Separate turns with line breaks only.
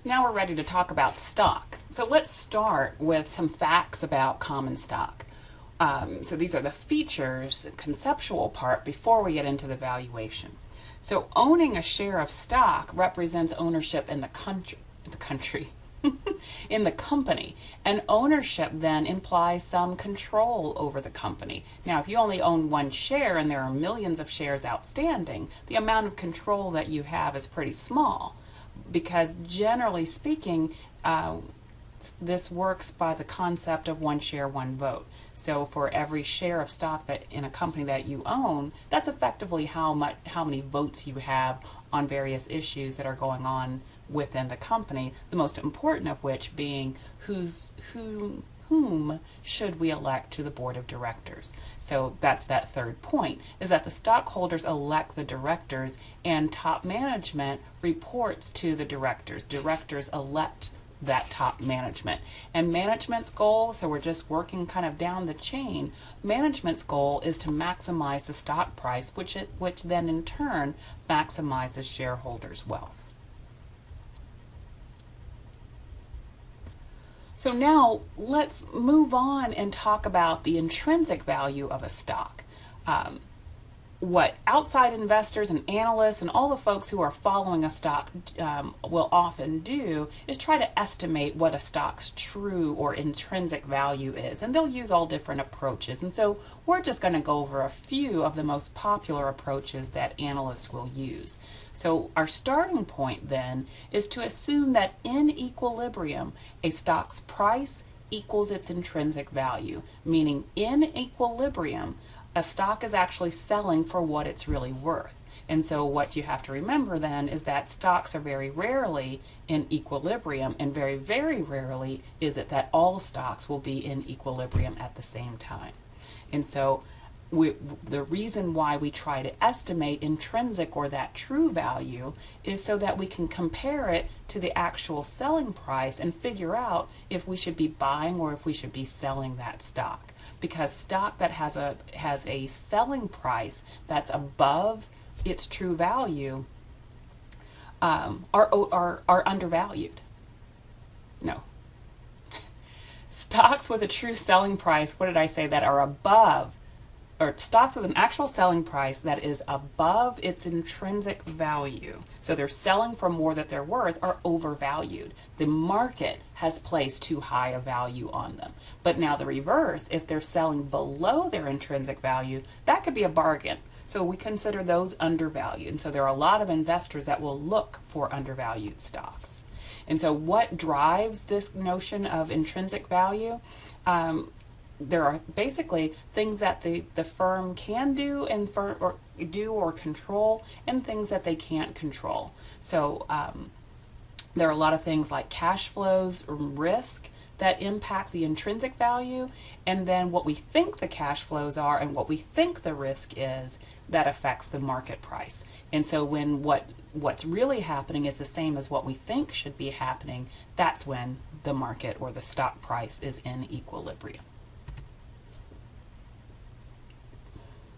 Now we're ready to talk about stock. So let's start with some facts about common stock. So these are the features, the conceptual part, before we get into the valuation. So owning a share of stock represents ownership in the in the company. And ownership then implies some control over the company. Now, if you only own one share and there are millions of shares outstanding, the amount of control that you have is pretty small, because generally speaking, this works by the concept of one share, one vote. So for every share of stock that in a company that you own, that's effectively how many votes you have on various issues that are going on within the company, the most important of which being whom should we elect to the board of directors. So that's that third point, is that the stockholders elect the directors and top management reports to the directors. Directors elect that top management. And management's goal, so we're just working kind of down the chain, management's goal is to maximize the stock price, which then in turn maximizes shareholders' wealth. So now let's move on and talk about the intrinsic value of a stock. What outside investors and analysts and all the folks who are following a stock will often do is try to estimate what a stock's true or intrinsic value is. And they'll use all different approaches. And so we're just going to go over a few of the most popular approaches that analysts will use. So our starting point then is to assume that in equilibrium, a stock's price equals its intrinsic value, meaning in equilibrium, a stock is actually selling for what it's really worth. And so what you have to remember then is that stocks are very rarely in equilibrium, and very, very rarely is it that all stocks will be in equilibrium at the same time. And so the reason why we try to estimate intrinsic or that true value is so that we can compare it to the actual selling price and figure out if we should be buying or if we should be selling that stock. Because stock that has a selling price that's above its true value are undervalued. No. Stocks with a true selling price, what did I say, that are above, or stocks with an actual selling price that is above its intrinsic value, so they're selling for more that they're worth, are overvalued. The market has placed too high a value on them. But now the reverse, if they're selling below their intrinsic value, that could be a bargain. So we consider those undervalued. And so there are a lot of investors that will look for undervalued stocks. And so what drives this notion of intrinsic value? There are basically things that the firm can do and or control, and things that they can't control. So there are a lot of things like cash flows, risk, that impact the intrinsic value, and then what we think the cash flows are and what we think the risk is that affects the market price. And so when what's really happening is the same as what we think should be happening, that's when the market or the stock price is in equilibrium.